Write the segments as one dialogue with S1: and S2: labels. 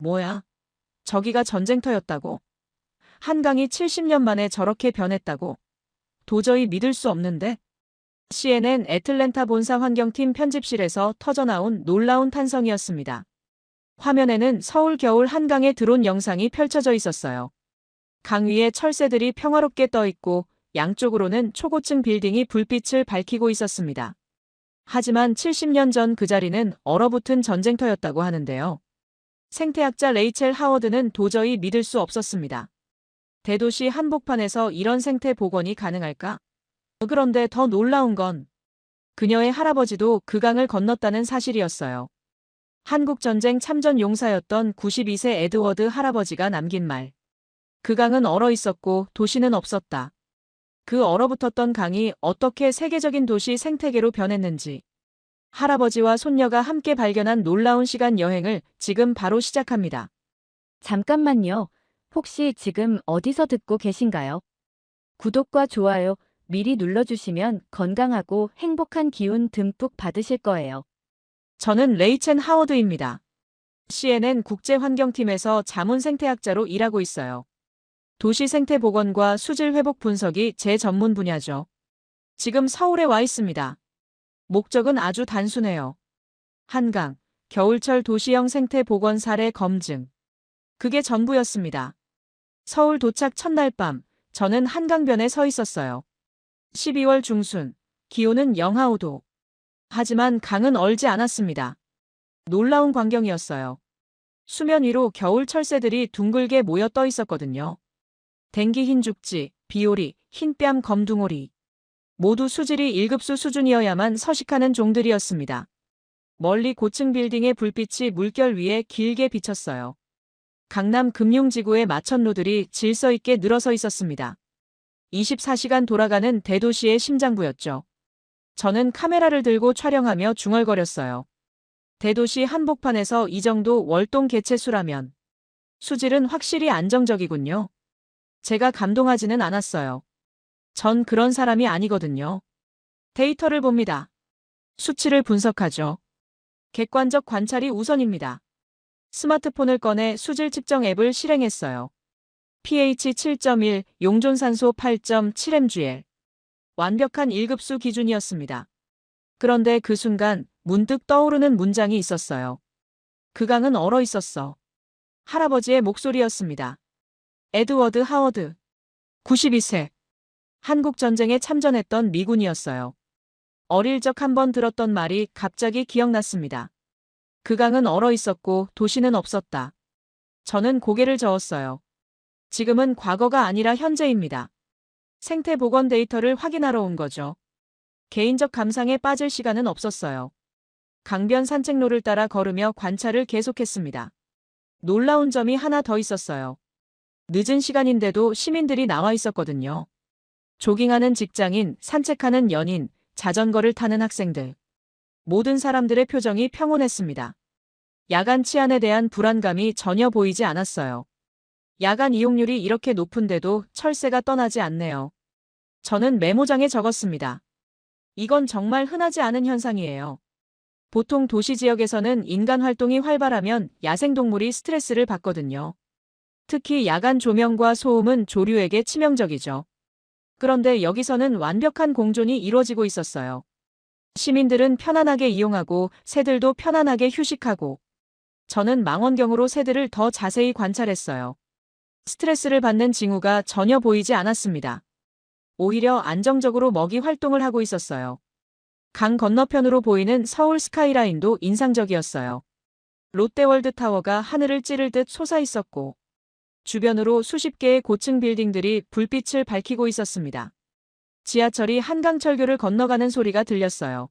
S1: 뭐야? 저기가 전쟁터였다고? 한강이 70년 만에 저렇게 변했다고? 도저히 믿을 수 없는데? CNN 애틀랜타 본사 환경팀 편집실에서 터져나온 놀라운 탄성이었습니다. 화면에는 서울 겨울 한강의 드론 영상이 펼쳐져 있었어요. 강 위에 철새들이 평화롭게 떠 있고 양쪽으로는 초고층 빌딩이 불빛을 밝히고 있었습니다. 하지만 70년 전 그 자리는 얼어붙은 전쟁터였다고 하는데요. 생태학자 레이첼 하워드는 도저히 믿을 수 없었습니다. 대도시 한복판에서 이런 생태 복원이 가능할까? 그런데 더 놀라운 건 그녀의 할아버지도 그 강을 건넜다는 사실이었어요. 한국전쟁 참전 용사였던 92세 에드워드 할아버지가 남긴 말. 그 강은 얼어 있었고 도시는 없었다. 그 얼어붙었던 강이 어떻게 세계적인 도시 생태계로 변했는지. 할아버지와 손녀가 함께 발견한 놀라운 시간 여행을 지금 바로 시작합니다.
S2: 잠깐만요. 혹시 지금 어디서 듣고 계신가요? 구독과 좋아요 미리 눌러주시면 건강하고 행복한 기운 듬뿍 받으실 거예요.
S1: 저는 레이첼 하워드입니다. CNN 국제환경팀에서 자문생태학자로 일하고 있어요. 도시 생태 복원과 수질 회복 분석이 제 전문 분야죠. 지금 서울에 와 있습니다. 목적은 아주 단순해요. 한강, 겨울철 도시형 생태 복원 사례 검증. 그게 전부였습니다. 서울 도착 첫날 밤, 저는 한강변에 서 있었어요. 12월 중순, 기온은 영하 5도. 하지만 강은 얼지 않았습니다. 놀라운 광경이었어요. 수면 위로 겨울 철새들이 둥글게 모여 떠 있었거든요. 댕기 흰 죽지, 비오리, 흰뺨 검둥오리. 모두 수질이 1급수 수준이어야만 서식하는 종들이었습니다. 멀리 고층 빌딩의 불빛이 물결 위에 길게 비쳤어요. 강남 금융지구의 마천루들이 질서 있게 늘어서 있었습니다. 24시간 돌아가는 대도시의 심장부였죠. 저는 카메라를 들고 촬영하며 중얼거렸어요. 대도시 한복판에서 이 정도 월동 개체수라면 수질은 확실히 안정적이군요. 제가 감동하지는 않았어요. 전 그런 사람이 아니거든요. 데이터를 봅니다. 수치를 분석하죠. 객관적 관찰이 우선입니다. 스마트폰을 꺼내 수질 측정 앱을 실행했어요. pH 7.1, 용존산소 8.7mgl. 완벽한 1급수 기준이었습니다. 그런데 그 순간 문득 떠오르는 문장이 있었어요. 그 강은 얼어 있었어. 할아버지의 목소리였습니다. 에드워드 하워드. 92세. 한국전쟁에 참전했던 미군이었어요. 어릴 적 한번 들었던 말이 갑자기 기억났습니다. 그 강은 얼어 있었고 도시는 없었다. 저는 고개를 저었어요. 지금은 과거가 아니라 현재입니다. 생태 복원 데이터를 확인하러 온 거죠. 개인적 감상에 빠질 시간은 없었어요. 강변 산책로를 따라 걸으며 관찰을 계속했습니다. 놀라운 점이 하나 더 있었어요. 늦은 시간인데도 시민들이 나와 있었거든요. 조깅하는 직장인, 산책하는 연인, 자전거를 타는 학생들. 모든 사람들의 표정이 평온했습니다. 야간 치안에 대한 불안감이 전혀 보이지 않았어요. 야간 이용률이 이렇게 높은데도 철새가 떠나지 않네요. 저는 메모장에 적었습니다. 이건 정말 흔하지 않은 현상이에요. 보통 도시 지역에서는 인간 활동이 활발하면 야생동물이 스트레스를 받거든요. 특히 야간 조명과 소음은 조류에게 치명적이죠. 그런데 여기서는 완벽한 공존이 이루어지고 있었어요. 시민들은 편안하게 이용하고 새들도 편안하게 휴식하고 저는 망원경으로 새들을 더 자세히 관찰했어요. 스트레스를 받는 징후가 전혀 보이지 않았습니다. 오히려 안정적으로 먹이 활동을 하고 있었어요. 강 건너편으로 보이는 서울 스카이라인도 인상적이었어요. 롯데월드 타워가 하늘을 찌를 듯 솟아 있었고 주변으로 수십 개의 고층 빌딩들이 불빛을 밝히고 있었습니다. 지하철이 한강철교를 건너가는 소리가 들렸어요.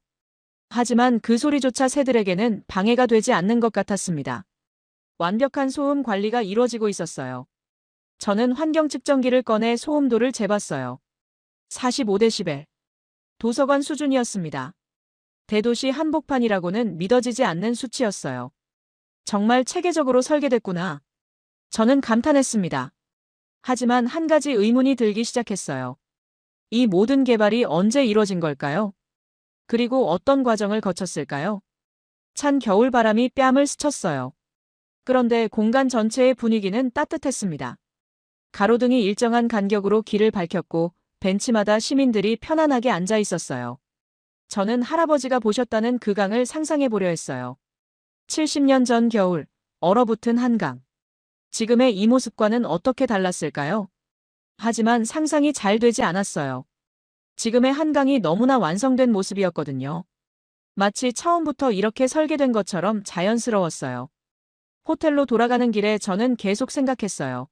S1: 하지만 그 소리조차 새들에게는 방해가 되지 않는 것 같았습니다. 완벽한 소음 관리가 이루어지고 있었어요. 저는 환경 측정기를 꺼내 소음도를 재봤어요. 45데시벨. 도서관 수준이었습니다. 대도시 한복판이라고는 믿어지지 않는 수치였어요. 정말 체계적으로 설계됐구나. 저는 감탄했습니다. 하지만 한 가지 의문이 들기 시작했어요. 이 모든 개발이 언제 이뤄진 걸까요? 그리고 어떤 과정을 거쳤을까요? 찬 겨울바람이 뺨을 스쳤어요. 그런데 공간 전체의 분위기는 따뜻했습니다. 가로등이 일정한 간격으로 길을 밝혔고 벤치마다 시민들이 편안하게 앉아 있었어요. 저는 할아버지가 보셨다는 그 강을 상상해 보려 했어요. 70년 전 겨울, 얼어붙은 한강. 지금의 이 모습과는 어떻게 달랐을까요? 하지만 상상이 잘 되지 않았어요. 지금의 한강이 너무나 완성된 모습이었거든요. 마치 처음부터 이렇게 설계된 것처럼 자연스러웠어요. 호텔로 돌아가는 길에 저는 계속 생각했어요.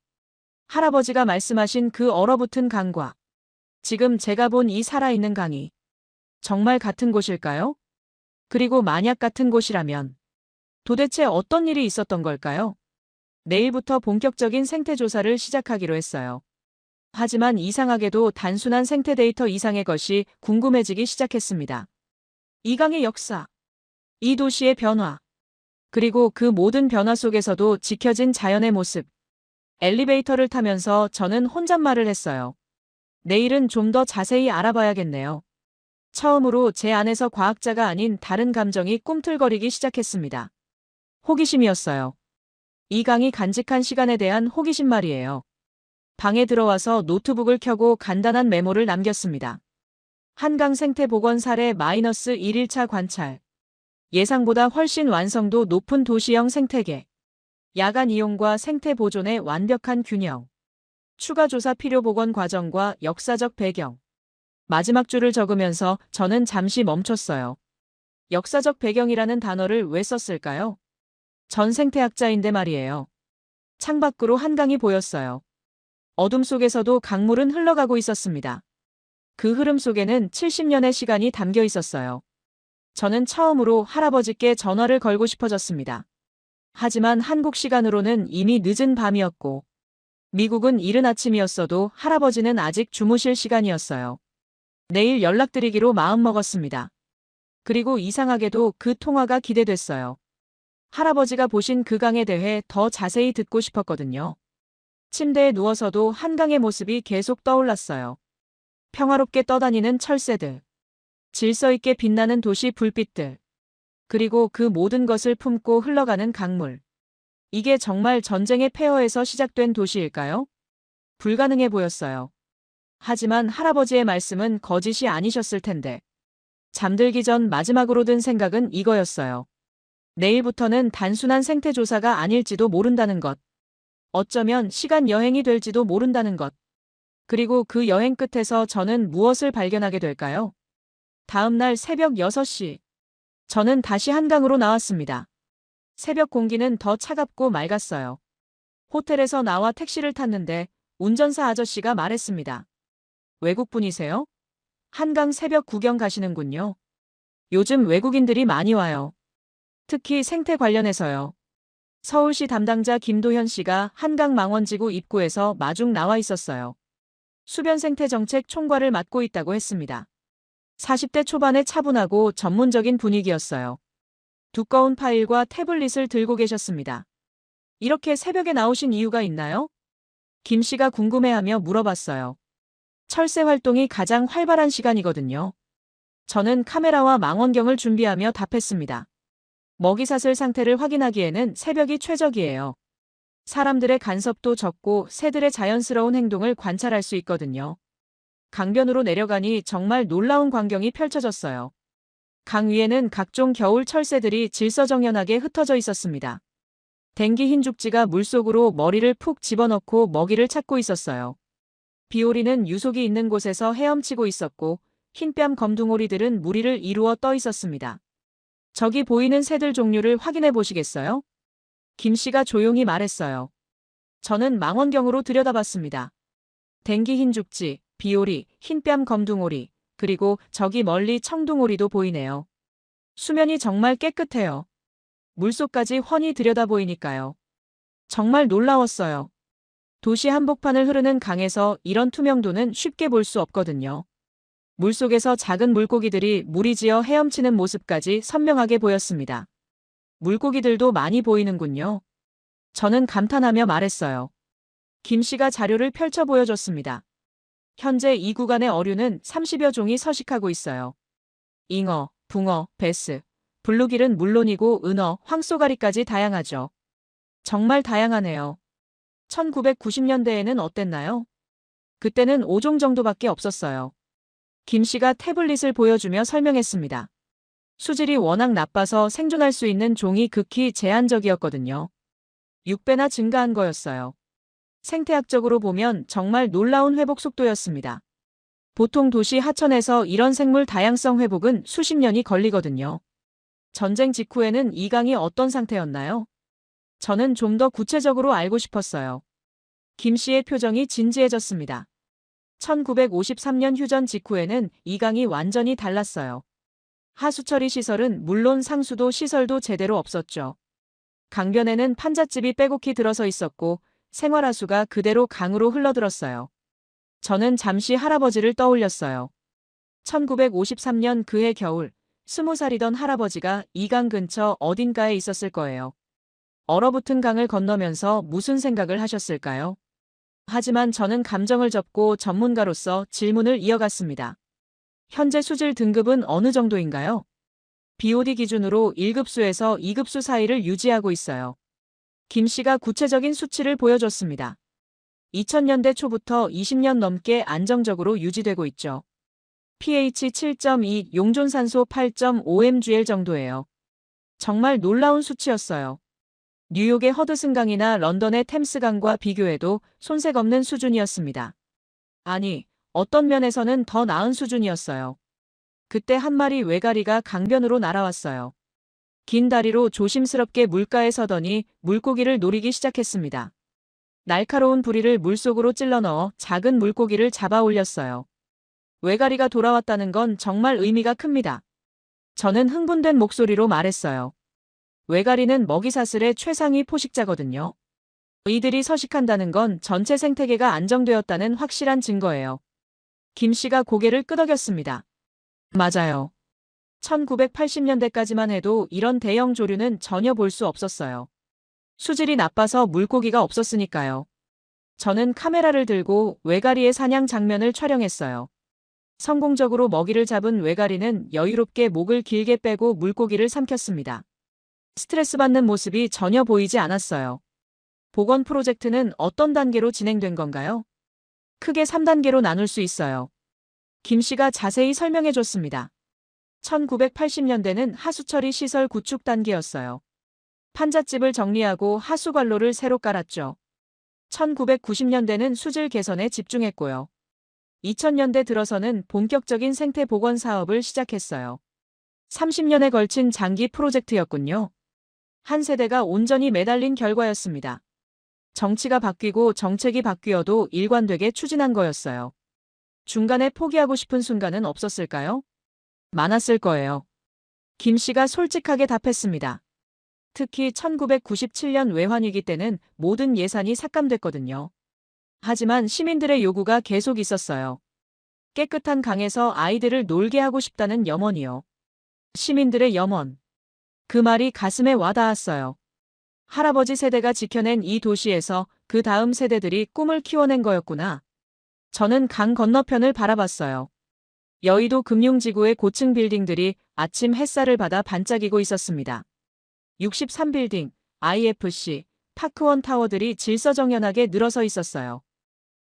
S1: 할아버지가 말씀하신 그 얼어붙은 강과 지금 제가 본 이 살아있는 강이 정말 같은 곳일까요? 그리고 만약 같은 곳이라면 도대체 어떤 일이 있었던 걸까요? 내일부터 본격적인 생태 조사를 시작하기로 했어요. 하지만 이상하게도 단순한 생태 데이터 이상의 것이 궁금해지기 시작했습니다. 이 강의 역사, 이 도시의 변화, 그리고 그 모든 변화 속에서도 지켜진 자연의 모습. 엘리베이터를 타면서 저는 혼잣말을 했어요. 내일은 좀 더 자세히 알아봐야겠네요. 처음으로 제 안에서 과학자가 아닌 다른 감정이 꿈틀거리기 시작했습니다. 호기심이었어요. 이 강이 간직한 시간에 대한 호기심 말이에요. 방에 들어와서 노트북을 켜고 간단한 메모를 남겼습니다. 한강 생태 복원 사례 -1일차 관찰. 예상보다 훨씬 완성도 높은 도시형 생태계. 야간 이용과 생태 보존의 완벽한 균형. 추가 조사 필요 복원 과정과 역사적 배경. 마지막 줄을 적으면서 저는 잠시 멈췄어요. 역사적 배경이라는 단어를 왜 썼을까요? 전 생태학자인데 말이에요. 창밖으로 한강이 보였어요. 어둠 속에서도 강물은 흘러가고 있었습니다. 그 흐름 속에는 70년의 시간이 담겨 있었어요. 저는 처음으로 할아버지께 전화를 걸고 싶어졌습니다. 하지만 한국 시간으로는 이미 늦은 밤이었고, 미국은 이른 아침이었어도 할아버지는 아직 주무실 시간이었어요. 내일 연락드리기로 마음먹었습니다. 그리고 이상하게도 그 통화가 기대됐어요. 할아버지가 보신 그 강에 대해 더 자세히 듣고 싶었거든요. 침대에 누워서도 한강의 모습이 계속 떠올랐어요. 평화롭게 떠다니는 철새들, 질서 있게 빛나는 도시 불빛들, 그리고 그 모든 것을 품고 흘러가는 강물. 이게 정말 전쟁의 폐허에서 시작된 도시일까요? 불가능해 보였어요. 하지만 할아버지의 말씀은 거짓이 아니셨을 텐데. 잠들기 전 마지막으로 든 생각은 이거였어요. 내일부터는 단순한 생태 조사가 아닐지도 모른다는 것. 어쩌면 시간 여행이 될지도 모른다는 것. 그리고 그 여행 끝에서 저는 무엇을 발견하게 될까요? 다음 날 새벽 6시. 저는 다시 한강으로 나왔습니다. 새벽 공기는 더 차갑고 맑았어요. 호텔에서 나와 택시를 탔는데 운전사 아저씨가 말했습니다. 외국분이세요? 한강 새벽 구경 가시는군요. 요즘 외국인들이 많이 와요. 특히 생태 관련해서요. 서울시 담당자 김도현 씨가 한강 망원지구 입구에서 마중 나와 있었어요. 수변 생태 정책 총괄을 맡고 있다고 했습니다. 40대 초반의 차분하고 전문적인 분위기였어요. 두꺼운 파일과 태블릿을 들고 계셨습니다. 이렇게 새벽에 나오신 이유가 있나요? 김 씨가 궁금해하며 물어봤어요. 철새 활동이 가장 활발한 시간이거든요. 저는 카메라와 망원경을 준비하며 답했습니다. 먹이사슬 상태를 확인하기에는 새벽이 최적이에요. 사람들의 간섭도 적고 새들의 자연스러운 행동을 관찰할 수 있거든요. 강변으로 내려가니 정말 놀라운 광경이 펼쳐졌어요. 강 위에는 각종 겨울 철새들이 질서정연하게 흩어져 있었습니다. 댕기 흰죽지가 물속으로 머리를 푹 집어넣고 먹이를 찾고 있었어요. 비오리는 유속이 있는 곳에서 헤엄치고 있었고 흰뺨 검둥오리들은 무리를 이루어 떠 있었습니다. 저기 보이는 새들 종류를 확인해 보시겠어요? 김 씨가 조용히 말했어요. 저는 망원경으로 들여다봤습니다. 댕기 흰죽지, 비오리, 흰뺨 검둥오리, 그리고 저기 멀리 청둥오리도 보이네요. 수면이 정말 깨끗해요. 물속까지 훤히 들여다보이니까요. 정말 놀라웠어요. 도시 한복판을 흐르는 강에서 이런 투명도는 쉽게 볼 수 없거든요. 물속에서 작은 물고기들이 무리지어 헤엄치는 모습까지 선명하게 보였습니다. 물고기들도 많이 보이는군요. 저는 감탄하며 말했어요. 김 씨가 자료를 펼쳐 보여줬습니다. 현재 이 구간의 어류는 30여 종이 서식하고 있어요. 잉어, 붕어, 베스, 블루길은 물론이고 은어, 황쏘가리까지 다양하죠. 정말 다양하네요. 1990년대에는 어땠나요? 그때는 5종 정도밖에 없었어요. 김 씨가 태블릿을 보여주며 설명했습니다. 수질이 워낙 나빠서 생존할 수 있는 종이 극히 제한적이었거든요. 6배나 증가한 거였어요. 생태학적으로 보면 정말 놀라운 회복 속도였습니다. 보통 도시 하천에서 이런 생물 다양성 회복은 수십 년이 걸리거든요. 전쟁 직후에는 이 강이 어떤 상태였나요? 저는 좀 더 구체적으로 알고 싶었어요. 김 씨의 표정이 진지해졌습니다. 1953년 휴전 직후에는 이 강이 완전히 달랐어요. 하수처리 시설은 물론 상수도 시설도 제대로 없었죠. 강변에는 판잣집이 빼곡히 들어서 있었고 생활하수가 그대로 강으로 흘러들었어요. 저는 잠시 할아버지를 떠올렸어요. 1953년 그해 겨울, 20살이던 할아버지가 이 강 근처 어딘가에 있었을 거예요. 얼어붙은 강을 건너면서 무슨 생각을 하셨을까요? 하지만 저는 감정을 접고 전문가로서 질문을 이어갔습니다. 현재 수질 등급은 어느 정도인가요? BOD 기준으로 1급수에서 2급수 사이를 유지하고 있어요. 김 씨가 구체적인 수치를 보여줬습니다. 2000년대 초부터 20년 넘게 안정적으로 유지되고 있죠. pH 7.2, 용존산소 8.5mgl 정도예요. 정말 놀라운 수치였어요. 뉴욕의 허드슨강이나 런던의 템스강과 비교해도 손색 없는 수준이었습니다. 아니, 어떤 면에서는 더 나은 수준이었어요. 그때 한 마리 외가리가 강변으로 날아왔어요. 긴 다리로 조심스럽게 물가에 서더니 물고기를 노리기 시작했습니다. 날카로운 부리를 물속으로 찔러 넣어 작은 물고기를 잡아 올렸어요. 외가리가 돌아왔다는 건 정말 의미가 큽니다. 저는 흥분된 목소리로 말했어요. 외가리는 먹이사슬의 최상위 포식자거든요. 이들이 서식한다는 건 전체 생태계가 안정되었다는 확실한 증거예요. 김 씨가 고개를 끄덕였습니다. 맞아요. 1980년대까지만 해도 이런 대형 조류는 전혀 볼 수 없었어요. 수질이 나빠서 물고기가 없었으니까요. 저는 카메라를 들고 외가리의 사냥 장면을 촬영했어요. 성공적으로 먹이를 잡은 외가리는 여유롭게 목을 길게 빼고 물고기를 삼켰습니다. 스트레스 받는 모습이 전혀 보이지 않았어요. 복원 프로젝트는 어떤 단계로 진행된 건가요? 크게 3단계로 나눌 수 있어요. 김 씨가 자세히 설명해 줬습니다. 1980년대는 하수처리 시설 구축 단계였어요. 판잣집을 정리하고 하수관로를 새로 깔았죠. 1990년대는 수질 개선에 집중했고요. 2000년대 들어서는 본격적인 생태 복원 사업을 시작했어요. 30년에 걸친 장기 프로젝트였군요. 한 세대가 온전히 매달린 결과였습니다. 정치가 바뀌고 정책이 바뀌어도 일관되게 추진한 거였어요. 중간에 포기하고 싶은 순간은 없었을까요? 많았을 거예요. 김 씨가 솔직하게 답했습니다. 특히 1997년 외환위기 때는 모든 예산이 삭감됐거든요. 하지만 시민들의 요구가 계속 있었어요. 깨끗한 강에서 아이들을 놀게 하고 싶다는 염원이요. 시민들의 염원. 그 말이 가슴에 와닿았어요. 할아버지 세대가 지켜낸 이 도시에서 그 다음 세대들이 꿈을 키워낸 거였구나. 저는 강 건너편을 바라봤어요. 여의도 금융지구의 고층 빌딩들이 아침 햇살을 받아 반짝이고 있었습니다. 63빌딩, IFC, 파크원 타워들이 질서정연하게 늘어서 있었어요.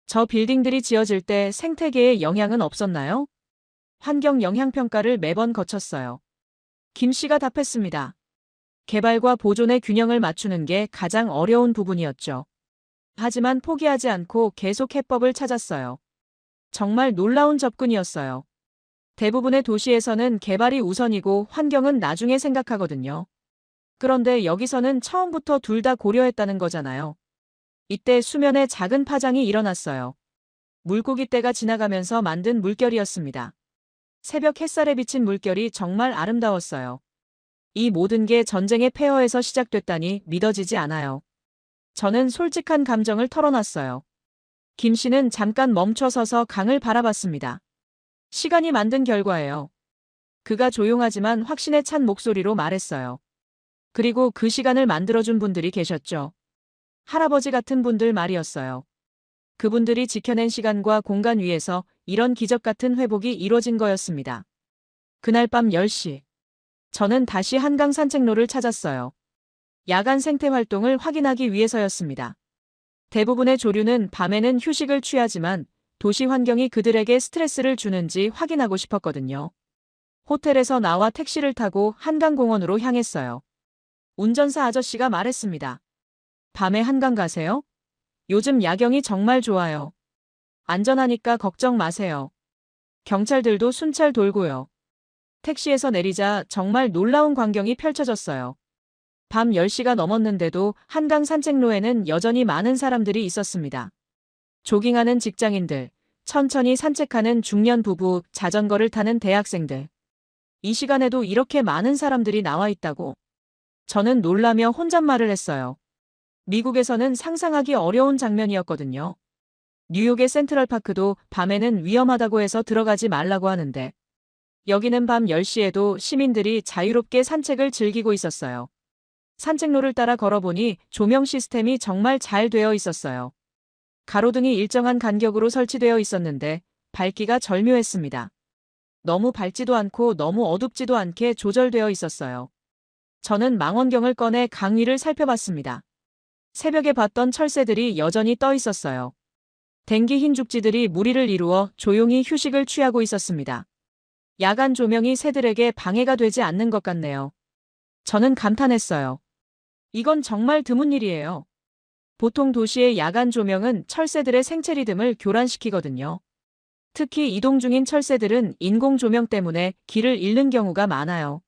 S1: 저 빌딩들이 지어질 때 생태계에 영향은 없었나요? 환경 영향평가를 매번 거쳤어요. 김 씨가 답했습니다. 개발과 보존의 균형을 맞추는 게 가장 어려운 부분이었죠. 하지만 포기하지 않고 계속 해법을 찾았어요. 정말 놀라운 접근이었어요. 대부분의 도시에서는 개발이 우선이고 환경은 나중에 생각하거든요. 그런데 여기서는 처음부터 둘 다 고려했다는 거잖아요. 이때 수면에 작은 파장이 일어났어요. 물고기 떼가 지나가면서 만든 물결이었습니다. 새벽 햇살에 비친 물결이 정말 아름다웠어요. 이 모든 게 전쟁의 폐허에서 시작됐다니 믿어지지 않아요. 저는 솔직한 감정을 털어놨어요. 김 씨는 잠깐 멈춰서서 강을 바라봤습니다. 시간이 만든 결과예요. 그가 조용하지만 확신에 찬 목소리로 말했어요. 그리고 그 시간을 만들어준 분들이 계셨죠. 할아버지 같은 분들 말이었어요. 그분들이 지켜낸 시간과 공간 위에서 이런 기적 같은 회복이 이루어진 거였습니다. 그날 밤 10시. 저는 다시 한강 산책로를 찾았어요. 야간 생태 활동을 확인하기 위해서였습니다. 대부분의 조류는 밤에는 휴식을 취하지만 도시 환경이 그들에게 스트레스를 주는지 확인하고 싶었거든요. 호텔에서 나와 택시를 타고 한강공원으로 향했어요. 운전사 아저씨가 말했습니다. 밤에 한강 가세요? 요즘 야경이 정말 좋아요. 안전하니까 걱정 마세요. 경찰들도 순찰 돌고요. 택시에서 내리자 정말 놀라운 광경이 펼쳐졌어요. 밤 10시가 넘었는데도 한강 산책로에는 여전히 많은 사람들이 있었습니다. 조깅하는 직장인들, 천천히 산책하는 중년 부부, 자전거를 타는 대학생들. 이 시간에도 이렇게 많은 사람들이 나와 있다고? 저는 놀라며 혼잣말을 했어요. 미국에서는 상상하기 어려운 장면이었거든요. 뉴욕의 센트럴파크도 밤에는 위험하다고 해서 들어가지 말라고 하는데 여기는 밤 10시에도 시민들이 자유롭게 산책을 즐기고 있었어요. 산책로를 따라 걸어보니 조명 시스템이 정말 잘 되어 있었어요. 가로등이 일정한 간격으로 설치되어 있었는데 밝기가 절묘했습니다. 너무 밝지도 않고 너무 어둡지도 않게 조절되어 있었어요. 저는 망원경을 꺼내 강 위를 살펴봤습니다. 새벽에 봤던 철새들이 여전히 떠 있었어요. 댕기 흰죽지들이 무리를 이루어 조용히 휴식을 취하고 있었습니다. 야간 조명이 새들에게 방해가 되지 않는 것 같네요. 저는 감탄했어요. 이건 정말 드문 일이에요. 보통 도시의 야간 조명은 철새들의 생체 리듬을 교란시키거든요. 특히 이동 중인 철새들은 인공 조명 때문에 길을 잃는 경우가 많아요.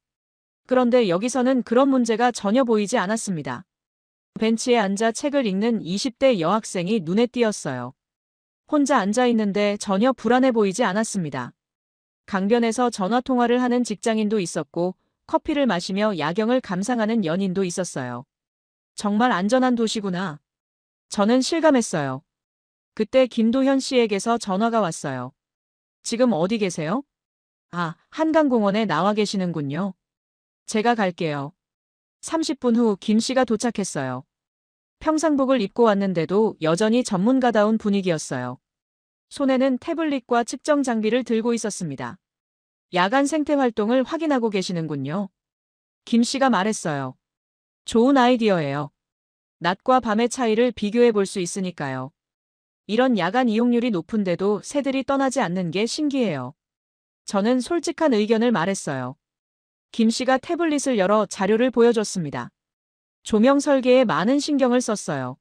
S1: 그런데 여기서는 그런 문제가 전혀 보이지 않았습니다. 벤치에 앉아 책을 읽는 20대 여학생이 눈에 띄었어요. 혼자 앉아 있는데 전혀 불안해 보이지 않았습니다. 강변에서 전화통화를 하는 직장인도 있었고 커피를 마시며 야경을 감상하는 연인도 있었어요. 정말 안전한 도시구나. 저는 실감했어요. 그때 김도현 씨에게서 전화가 왔어요. 지금 어디 계세요? 아, 한강공원에 나와 계시는군요. 제가 갈게요. 30분 후 김 씨가 도착했어요. 평상복을 입고 왔는데도 여전히 전문가다운 분위기였어요. 손에는 태블릿과 측정 장비를 들고 있었습니다. 야간 생태 활동을 확인하고 계시는군요. 김 씨가 말했어요. 좋은 아이디어예요. 낮과 밤의 차이를 비교해 볼 수 있으니까요. 이런 야간 이용률이 높은데도 새들이 떠나지 않는 게 신기해요. 저는 솔직한 의견을 말했어요. 김 씨가 태블릿을 열어 자료를 보여줬습니다. 조명 설계에 많은 신경을 썼어요.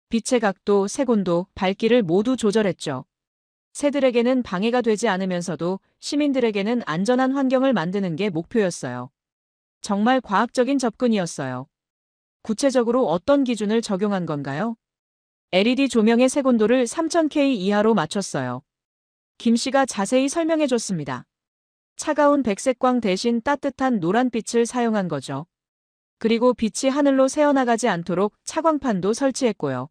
S1: 빛의 각도, 색온도, 밝기를 모두 조절했죠. 새들에게는 방해가 되지 않으면서도 시민들에게는 안전한 환경을 만드는 게 목표였어요. 정말 과학적인 접근이었어요. 구체적으로 어떤 기준을 적용한 건가요? LED 조명의 색온도를 3000K 이하로 맞췄어요. 김 씨가 자세히 설명해 줬습니다. 차가운 백색광 대신 따뜻한 노란빛을 사용한 거죠. 그리고 빛이 하늘로 새어나가지 않도록 차광판도 설치했고요.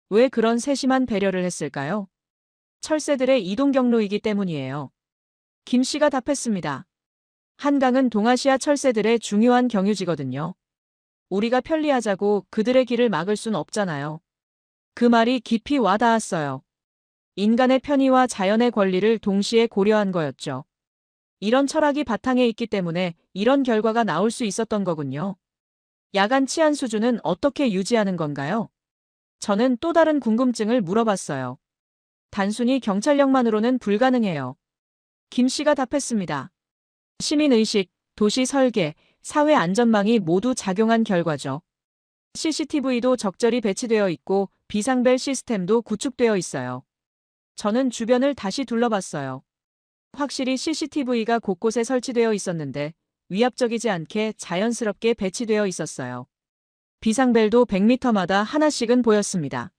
S1: 왜 그런 세심한 배려를 했을까요? 철새들의 이동 경로이기 때문이에요. 김 씨가 답했습니다. 한강은 동아시아 철새들의 중요한 경유지거든요. 우리가 편리하자고 그들의 길을 막을 순 없잖아요. 그 말이 깊이 와닿았어요. 인간의 편의와 자연의 권리를 동시에 고려한 거였죠. 이런 철학이 바탕에 있기 때문에 이런 결과가 나올 수 있었던 거군요. 야간 치안 수준은 어떻게 유지하는 건가요? 저는 또 다른 궁금증을 물어봤어요. 단순히 경찰력만으로는 불가능해요. 김 씨가 답했습니다. 시민의식, 도시 설계, 사회 안전망이 모두 작용한 결과죠. CCTV도 적절히 배치되어 있고 비상벨 시스템도 구축되어 있어요. 저는 주변을 다시 둘러봤어요. 확실히 CCTV가 곳곳에 설치되어 있었는데 위압적이지 않게 자연스럽게 배치되어 있었어요. 비상벨도 100m마다 하나씩은 보였습니다.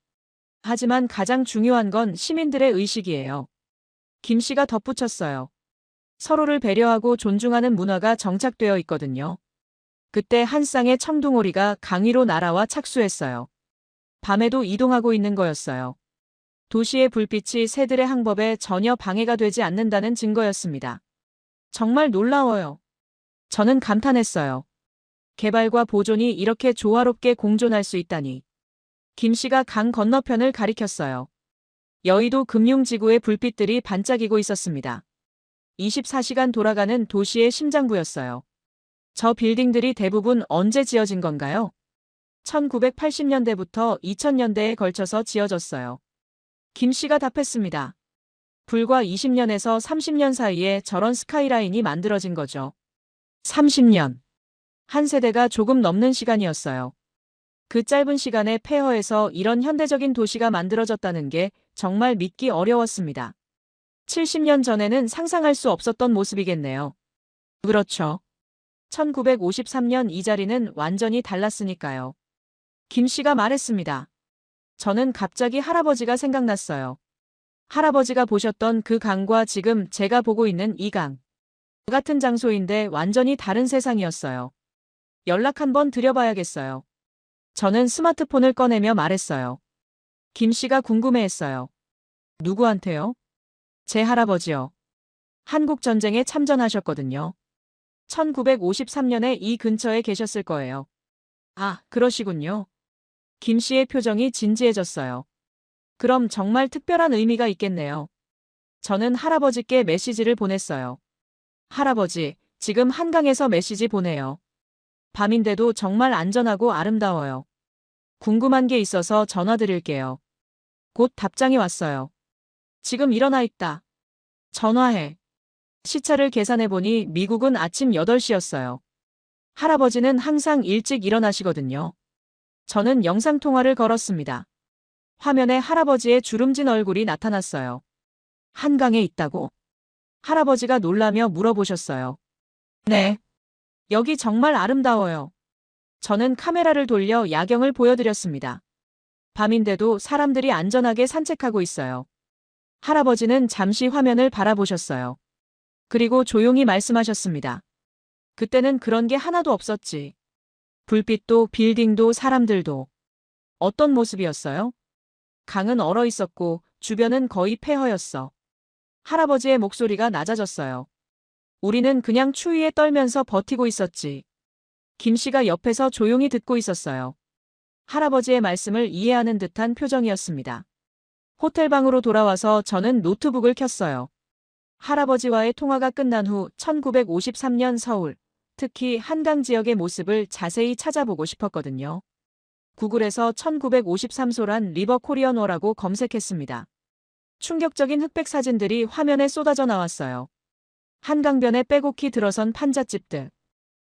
S1: 하지만 가장 중요한 건 시민들의 의식이에요. 김 씨가 덧붙였어요. 서로를 배려하고 존중하는 문화가 정착되어 있거든요. 그때 한 쌍의 청둥오리가 강 위로 날아와 착수했어요. 밤에도 이동하고 있는 거였어요. 도시의 불빛이 새들의 항법에 전혀 방해가 되지 않는다는 증거였습니다. 정말 놀라워요. 저는 감탄했어요. 개발과 보존이 이렇게 조화롭게 공존할 수 있다니. 김 씨가 강 건너편을 가리켰어요. 여의도 금융지구의 불빛들이 반짝이고 있었습니다. 24시간 돌아가는 도시의 심장부였어요. 저 빌딩들이 대부분 언제 지어진 건가요? 1980년대부터 2000년대에 걸쳐서 지어졌어요. 김 씨가 답했습니다. 불과 20년에서 30년 사이에 저런 스카이라인이 만들어진 거죠. 30년. 한 세대가 조금 넘는 시간이었어요. 그 짧은 시간에 폐허에서 이런 현대적인 도시가 만들어졌다는 게 정말 믿기 어려웠습니다. 70년 전에는 상상할 수 없었던 모습이겠네요. 그렇죠. 1953년 이 자리는 완전히 달랐으니까요. 김 씨가 말했습니다. 저는 갑자기 할아버지가 생각났어요. 할아버지가 보셨던 그 강과 지금 제가 보고 있는 이 강. 같은 장소인데 완전히 다른 세상이었어요. 연락 한번 드려봐야겠어요. 저는 스마트폰을 꺼내며 말했어요. 김 씨가 궁금해했어요. 누구한테요? 제 할아버지요. 한국전쟁에 참전하셨거든요. 1953년에 이 근처에 계셨을 거예요. 아, 그러시군요. 김 씨의 표정이 진지해졌어요. 그럼 정말 특별한 의미가 있겠네요. 저는 할아버지께 메시지를 보냈어요. 할아버지, 지금 한강에서 메시지 보내요. 밤인데도 정말 안전하고 아름다워요. 궁금한 게 있어서 전화드릴게요. 곧 답장이 왔어요. 지금 일어나 있다. 전화해. 시차를 계산해보니 미국은 아침 8시였어요. 할아버지는 항상 일찍 일어나시거든요. 저는 영상통화를 걸었습니다. 화면에 할아버지의 주름진 얼굴이 나타났어요. 한강에 있다고? 할아버지가 놀라며 물어보셨어요. 네. 여기 정말 아름다워요. 저는 카메라를 돌려 야경을 보여드렸습니다. 밤인데도 사람들이 안전하게 산책하고 있어요. 할아버지는 잠시 화면을 바라보셨어요. 그리고 조용히 말씀하셨습니다. 그때는 그런 게 하나도 없었지. 불빛도 빌딩도 사람들도. 어떤 모습이었어요? 강은 얼어 있었고 주변은 거의 폐허였어. 할아버지의 목소리가 낮아졌어요. 우리는 그냥 추위에 떨면서 버티고 있었지. 김 씨가 옆에서 조용히 듣고 있었어요. 할아버지의 말씀을 이해하는 듯한 표정이었습니다. 호텔방으로 돌아와서 저는 노트북을 켰어요. 할아버지와의 통화가 끝난 후 1953년 서울, 특히 한강 지역의 모습을 자세히 찾아보고 싶었거든요. 구글에서 1953소란 리버 코리언 워라고 검색했습니다. 충격적인 흑백 사진들이 화면에 쏟아져 나왔어요. 한강변에 빼곡히 들어선 판잣집들.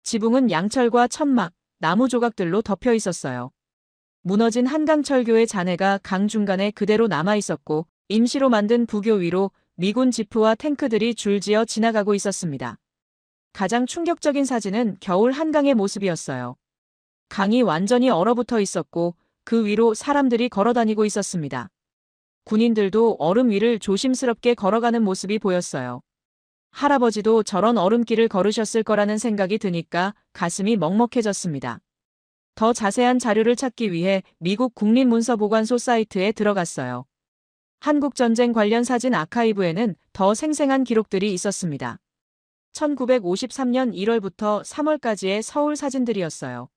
S1: 지붕은 양철과 천막, 나무 조각들로 덮여 있었어요. 무너진 한강철교의 잔해가 강 중간에 그대로 남아 있었고 임시로 만든 부교 위로 미군 지프와 탱크들이 줄지어 지나가고 있었습니다. 가장 충격적인 사진은 겨울 한강의 모습이었어요. 강이 완전히 얼어붙어 있었고 그 위로 사람들이 걸어다니고 있었습니다. 군인들도 얼음 위를 조심스럽게 걸어가는 모습이 보였어요. 할아버지도 저런 얼음길을 걸으셨을 거라는 생각이 드니까 가슴이 먹먹해졌습니다. 더 자세한 자료를 찾기 위해 미국 국립문서보관소 사이트에 들어갔어요. 한국전쟁 관련 사진 아카이브에는 더 생생한 기록들이 있었습니다. 1953년 1월부터 3월까지의 서울 사진들이었어요.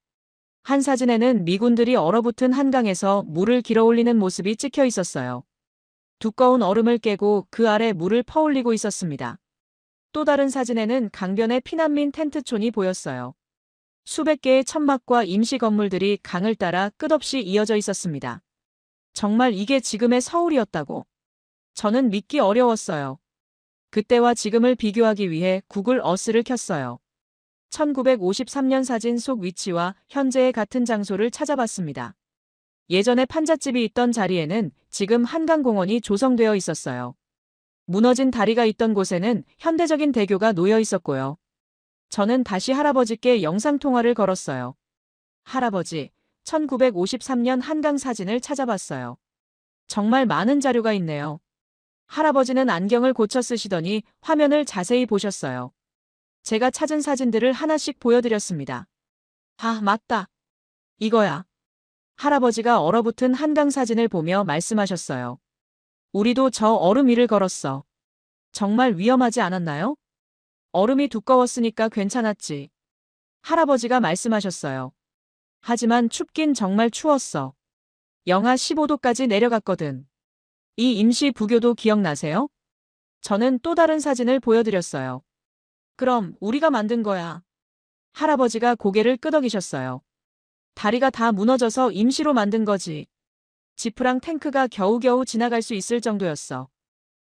S1: 한 사진에는 미군들이 얼어붙은 한강에서 물을 길어올리는 모습이 찍혀 있었어요. 두꺼운 얼음을 깨고 그 아래 물을 퍼올리고 있었습니다. 또 다른 사진에는 강변의 피난민 텐트촌이 보였어요. 수백 개의 천막과 임시 건물들이 강을 따라 끝없이 이어져 있었습니다. 정말 이게 지금의 서울이었다고. 저는 믿기 어려웠어요. 그때와 지금을 비교하기 위해 구글 어스를 켰어요. 1953년 사진 속 위치와 현재의 같은 장소를 찾아봤습니다. 예전에 판잣집이 있던 자리에는 지금 한강공원이 조성되어 있었어요. 무너진 다리가 있던 곳에는 현대적인 대교가 놓여 있었고요. 저는 다시 할아버지께 영상통화를 걸었어요. 할아버지, 1953년 한강 사진을 찾아봤어요. 정말 많은 자료가 있네요. 할아버지는 안경을 고쳐 쓰시더니 화면을 자세히 보셨어요. 제가 찾은 사진들을 하나씩 보여드렸습니다. 아, 맞다. 이거야. 할아버지가 얼어붙은 한강 사진을 보며 말씀하셨어요. 우리도 저 얼음 위를 걸었어. 정말 위험하지 않았나요? 얼음이 두꺼웠으니까 괜찮았지. 할아버지가 말씀하셨어요. 하지만 춥긴 정말 추웠어. 영하 15도까지 내려갔거든. 이 임시 부교도 기억나세요? 저는 또 다른 사진을 보여드렸어요. 그럼 우리가 만든 거야. 할아버지가 고개를 끄덕이셨어요. 다리가 다 무너져서 임시로 만든 거지. 지프랑 탱크가 겨우겨우 지나갈 수 있을 정도였어.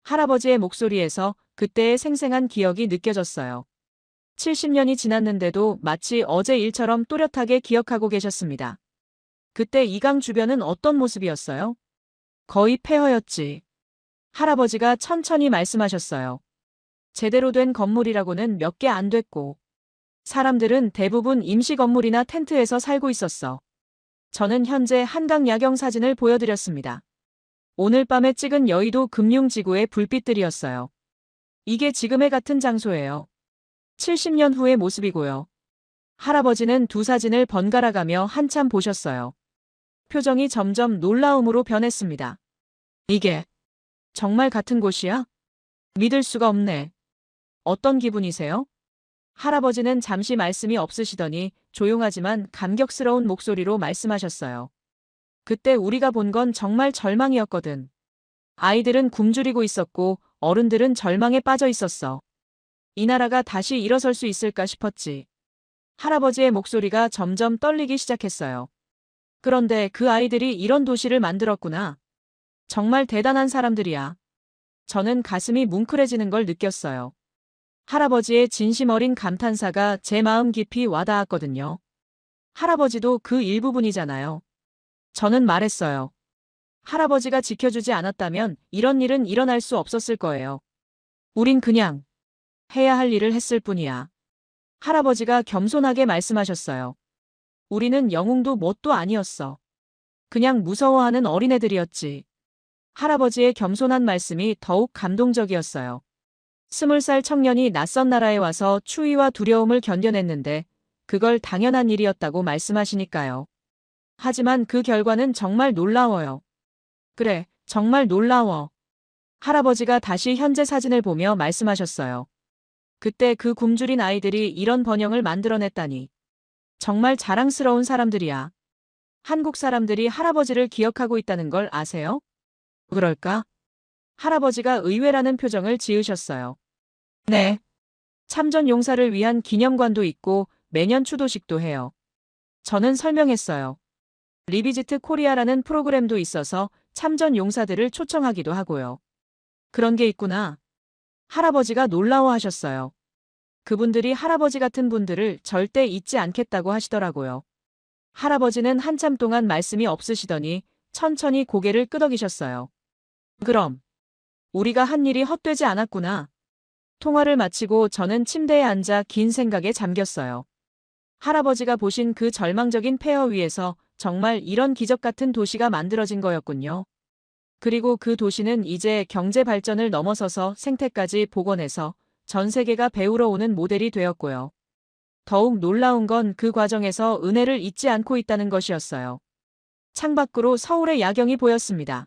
S1: 할아버지의 목소리에서 그때의 생생한 기억이 느껴졌어요. 70년이 지났는데도 마치 어제 일처럼 또렷하게 기억하고 계셨습니다. 그때 이강 주변은 어떤 모습이었어요? 거의 폐허였지. 할아버지가 천천히 말씀하셨어요. 제대로 된 건물이라고는 몇 개 안 됐고, 사람들은 대부분 임시 건물이나 텐트에서 살고 있었어. 저는 현재 한강 야경 사진을 보여드렸습니다. 오늘 밤에 찍은 여의도 금융지구의 불빛들이었어요. 이게 지금의 같은 장소예요. 70년 후의 모습이고요. 할아버지는 두 사진을 번갈아가며 한참 보셨어요. 표정이 점점 놀라움으로 변했습니다. 이게 정말 같은 곳이야? 믿을 수가 없네. 어떤 기분이세요? 할아버지는 잠시 말씀이 없으시더니 조용하지만 감격스러운 목소리로 말씀하셨어요. 그때 우리가 본 건 정말 절망이었거든. 아이들은 굶주리고 있었고 어른들은 절망에 빠져 있었어. 이 나라가 다시 일어설 수 있을까 싶었지. 할아버지의 목소리가 점점 떨리기 시작했어요. 그런데 그 아이들이 이런 도시를 만들었구나. 정말 대단한 사람들이야. 저는 가슴이 뭉클해지는 걸 느꼈어요. 할아버지의 진심 어린 감탄사가 제 마음 깊이 와닿았거든요. 할아버지도 그 일부분이잖아요. 저는 말했어요. 할아버지가 지켜주지 않았다면 이런 일은 일어날 수 없었을 거예요. 우린 그냥 해야 할 일을 했을 뿐이야. 할아버지가 겸손하게 말씀하셨어요. 우리는 영웅도 뭣도 아니었어. 그냥 무서워하는 어린애들이었지. 할아버지의 겸손한 말씀이 더욱 감동적이었어요. 20살 청년이 낯선 나라에 와서 추위와 두려움을 견뎌냈는데 그걸 당연한 일이었다고 말씀하시니까요. 하지만 그 결과는 정말 놀라워요. 그래, 정말 놀라워. 할아버지가 다시 현재 사진을 보며 말씀하셨어요. 그때 그 굶주린 아이들이 이런 번영을 만들어냈다니. 정말 자랑스러운 사람들이야. 한국 사람들이 할아버지를 기억하고 있다는 걸 아세요? 그럴까? 할아버지가 의외라는 표정을 지으셨어요. 네. 참전 용사를 위한 기념관도 있고 매년 추도식도 해요. 저는 설명했어요. 리비지트 코리아라는 프로그램도 있어서 참전 용사들을 초청하기도 하고요. 그런 게 있구나. 할아버지가 놀라워하셨어요. 그분들이 할아버지 같은 분들을 절대 잊지 않겠다고 하시더라고요. 할아버지는 한참 동안 말씀이 없으시더니 천천히 고개를 끄덕이셨어요. 그럼 우리가 한 일이 헛되지 않았구나. 통화를 마치고 저는 침대에 앉아 긴 생각에 잠겼어요. 할아버지가 보신 그 절망적인 폐허 위에서 정말 이런 기적 같은 도시가 만들어진 거였군요. 그리고 그 도시는 이제 경제 발전을 넘어서서 생태까지 복원해서 전 세계가 배우러 오는 모델이 되었고요. 더욱 놀라운 건 그 과정에서 은혜를 잊지 않고 있다는 것이었어요. 창밖으로 서울의 야경이 보였습니다.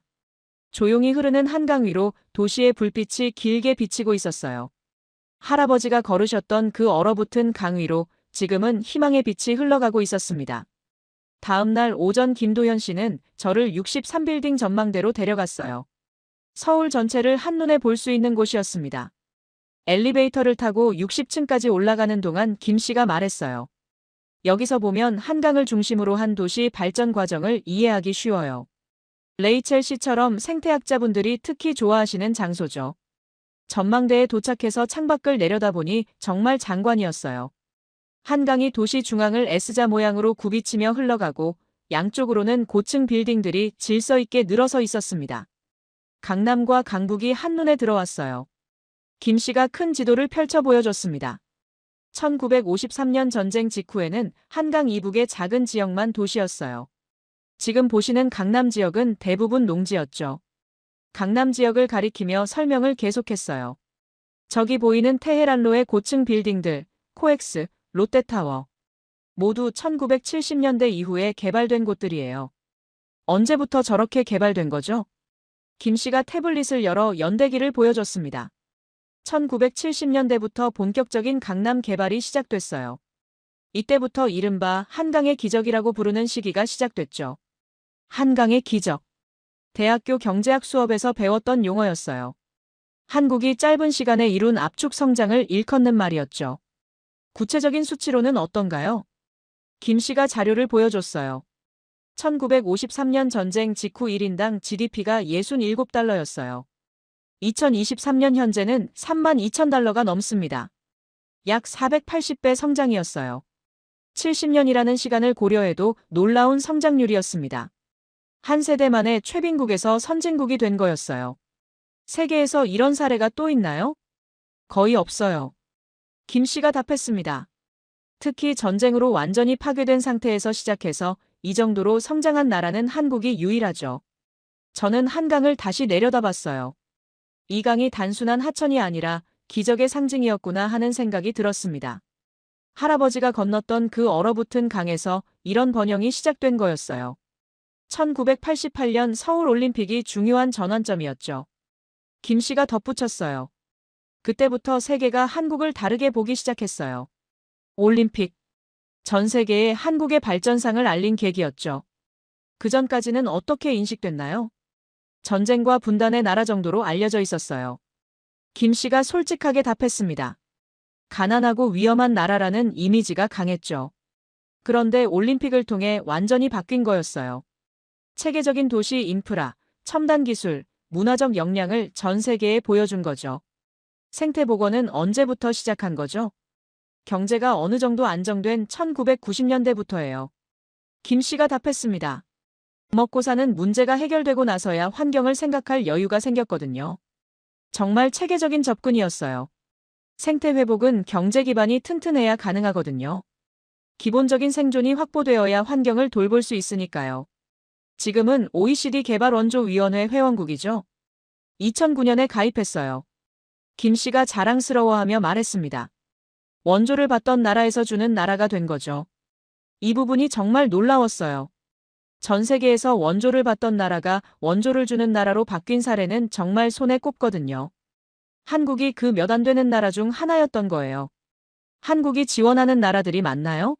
S1: 조용히 흐르는 한강 위로 도시의 불빛이 길게 비치고 있었어요. 할아버지가 걸으셨던 그 얼어붙은 강 위로 지금은 희망의 빛이 흘러가고 있었습니다. 다음 날 오전 김도현 씨는 저를 63빌딩 전망대로 데려갔어요. 서울 전체를 한눈에 볼 수 있는 곳이었습니다. 엘리베이터를 타고 60층까지 올라가는 동안 김 씨가 말했어요. 여기서 보면 한강을 중심으로 한 도시 발전 과정을 이해하기 쉬워요. 레이첼 씨처럼 생태학자분들이 특히 좋아하시는 장소죠. 전망대에 도착해서 창밖을 내려다보니 정말 장관이었어요. 한강이 도시 중앙을 S자 모양으로 굽이치며 흘러가고 양쪽으로는 고층 빌딩들이 질서 있게 늘어서 있었습니다. 강남과 강북이 한눈에 들어왔어요. 김 씨가 큰 지도를 펼쳐 보여줬습니다. 1953년 전쟁 직후에는 한강 이북의 작은 지역만 도시였어요. 지금 보시는 강남 지역은 대부분 농지였죠. 강남 지역을 가리키며 설명을 계속했어요. 저기 보이는 테헤란로의 고층 빌딩들, 코엑스, 롯데타워. 모두 1970년대 이후에 개발된 곳들이에요. 언제부터 저렇게 개발된 거죠? 김 씨가 태블릿을 열어 연대기를 보여줬습니다. 1970년대부터 본격적인 강남 개발이 시작됐어요. 이때부터 이른바 한강의 기적이라고 부르는 시기가 시작됐죠. 한강의 기적. 대학교 경제학 수업에서 배웠던 용어였어요. 한국이 짧은 시간에 이룬 압축 성장을 일컫는 말이었죠. 구체적인 수치로는 어떤가요? 김 씨가 자료를 보여줬어요. 1953년 전쟁 직후 1인당 GDP가 67달러였어요. 2023년 현재는 32,000달러가 넘습니다. 약 480배 성장이었어요. 70년이라는 시간을 고려해도 놀라운 성장률이었습니다. 한 세대 만에 최빈국에서 선진국이 된 거였어요. 세계에서 이런 사례가 또 있나요? 거의 없어요. 김 씨가 답했습니다. 특히 전쟁으로 완전히 파괴된 상태에서 시작해서 이 정도로 성장한 나라는 한국이 유일하죠. 저는 한강을 다시 내려다봤어요. 이 강이 단순한 하천이 아니라 기적의 상징이었구나 하는 생각이 들었습니다. 할아버지가 건넜던 그 얼어붙은 강에서 이런 번영이 시작된 거였어요. 1988년 서울올림픽이 중요한 전환점이었죠. 김 씨가 덧붙였어요. 그때부터 세계가 한국을 다르게 보기 시작했어요. 올림픽. 전 세계에 한국의 발전상을 알린 계기였죠. 그전까지는 어떻게 인식됐나요? 전쟁과 분단의 나라 정도로 알려져 있었어요. 김 씨가 솔직하게 답했습니다. 가난하고 위험한 나라라는 이미지가 강했죠. 그런데 올림픽을 통해 완전히 바뀐 거였어요. 체계적인 도시 인프라, 첨단 기술, 문화적 역량을 전 세계에 보여준 거죠. 생태복원은 언제부터 시작한 거죠? 경제가 어느 정도 안정된 1990년대부터예요. 김 씨가 답했습니다. 먹고 사는 문제가 해결되고 나서야 환경을 생각할 여유가 생겼거든요. 정말 체계적인 접근이었어요. 생태 회복은 경제 기반이 튼튼해야 가능하거든요. 기본적인 생존이 확보되어야 환경을 돌볼 수 있으니까요. 지금은 OECD 개발원조위원회 회원국이죠. 2009년에 가입했어요. 김 씨가 자랑스러워하며 말했습니다. 원조를 받던 나라에서 주는 나라가 된 거죠. 이 부분이 정말 놀라웠어요. 전 세계에서 원조를 받던 나라가 원조를 주는 나라로 바뀐 사례는 정말 손에 꼽거든요. 한국이 그 몇 안 되는 나라 중 하나였던 거예요. 한국이 지원하는 나라들이 많나요?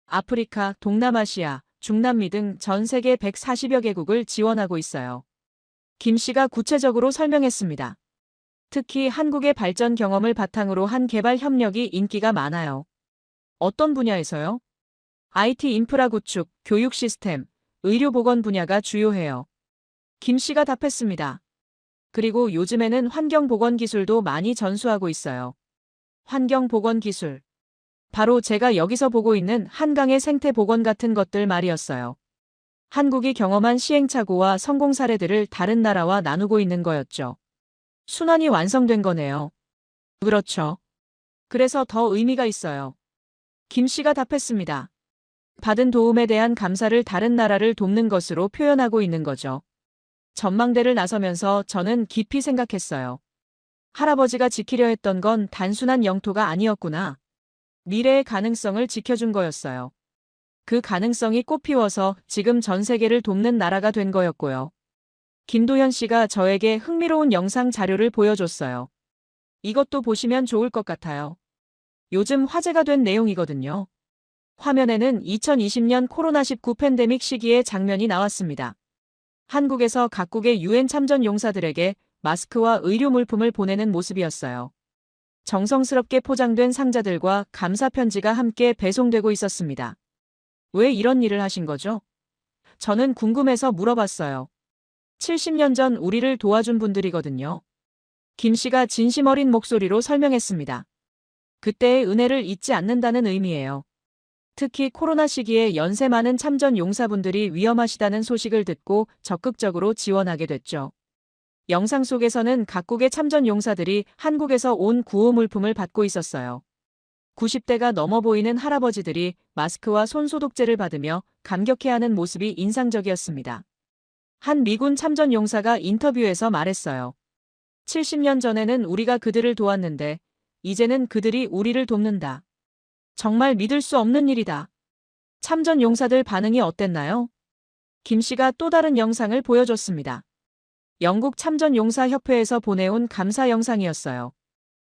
S1: 아프리카, 동남아시아, 중남미 등 전 세계 140여 개국을 지원하고 있어요. 김 씨가 구체적으로 설명했습니다. 특히 한국의 발전 경험을 바탕으로 한 개발 협력이 인기가 많아요. 어떤 분야에서요? IT 인프라 구축, 교육 시스템, 의료보건 분야가 주요해요. 김 씨가 답했습니다. 그리고 요즘에는 환경보건 기술도 많이 전수하고 있어요. 환경보건 기술. 바로 제가 여기서 보고 있는 한강의 생태보건 같은 것들 말이었어요. 한국이 경험한 시행착오와 성공 사례들을 다른 나라와 나누고 있는 거였죠. 순환이 완성된 거네요. 그렇죠. 그래서 더 의미가 있어요. 김 씨가 답했습니다. 받은 도움에 대한 감사를 다른 나라를 돕는 것으로 표현하고 있는 거죠. 전망대를 나서면서 저는 깊이 생각했어요. 할아버지가 지키려 했던 건 단순한 영토가 아니었구나. 미래의 가능성을 지켜준 거였어요. 그 가능성이 꽃피워서 지금 전 세계를 돕는 나라가 된 거였고요. 김도현 씨가 저에게 흥미로운 영상 자료를 보여줬어요. 이것도 보시면 좋을 것 같아요. 요즘 화제가 된 내용이거든요. 화면에는 2020년 코로나19 팬데믹 시기의 장면이 나왔습니다. 한국에서 각국의 유엔 참전 용사들에게 마스크와 의료 물품을 보내는 모습이었어요. 정성스럽게 포장된 상자들과 감사 편지가 함께 배송되고 있었습니다. 왜 이런 일을 하신 거죠? 저는 궁금해서 물어봤어요. 70년 전 우리를 도와준 분들이거든요. 김 씨가 진심 어린 목소리로 설명했습니다. 그때의 은혜를 잊지 않는다는 의미예요. 특히 코로나 시기에 연세 많은 참전 용사분들이 위험하시다는 소식을 듣고 적극적으로 지원하게 됐죠. 영상 속에서는 각국의 참전 용사들이 한국에서 온 구호 물품을 받고 있었어요. 90대가 넘어 보이는 할아버지들이 마스크와 손소독제를 받으며 감격해하는 모습이 인상적이었습니다. 한 미군 참전 용사가 인터뷰에서 말했어요. 70년 전에는 우리가 그들을 도왔는데 이제는 그들이 우리를 돕는다. 정말 믿을 수 없는 일이다. 참전 용사들 반응이 어땠나요? 김 씨가 또 다른 영상을 보여줬습니다. 영국 참전 용사 협회에서 보내온 감사 영상이었어요.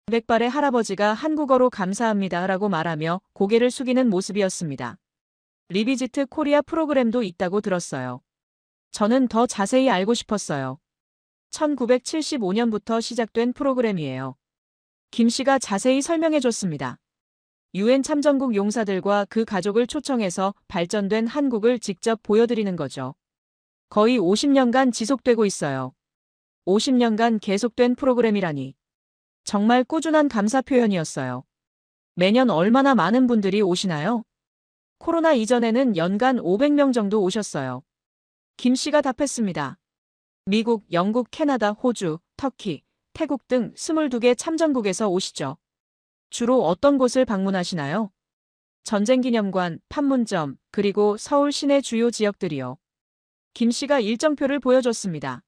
S1: 백발의 할아버지가 한국어로 감사합니다라고 말하며 고개를 숙이는 모습이었습니다. 리비지트 코리아 프로그램도 있다고 들었어요. 저는 더 자세히 알고 싶었어요. 1975년부터 시작된 프로그램이에요. 김 씨가 자세히 설명해 줬습니다. 유엔 참전국 용사들과 그 가족을 초청해서 발전된 한국을 직접 보여드리는 거죠. 거의 50년간 지속되고 있어요. 50년간 계속된 프로그램이라니. 정말 꾸준한 감사 표현이었어요. 매년 얼마나 많은 분들이 오시나요? 코로나 이전에는 연간 500명 정도 오셨어요. 김 씨가 답했습니다. 미국, 영국, 캐나다, 호주, 터키, 태국 등 22개 참전국에서 오시죠. 주로 어떤 곳을 방문하시나요? 전쟁기념관, 판문점, 그리고 서울 시내 주요 지역들이요. 김 씨가 일정표를 보여줬습니다.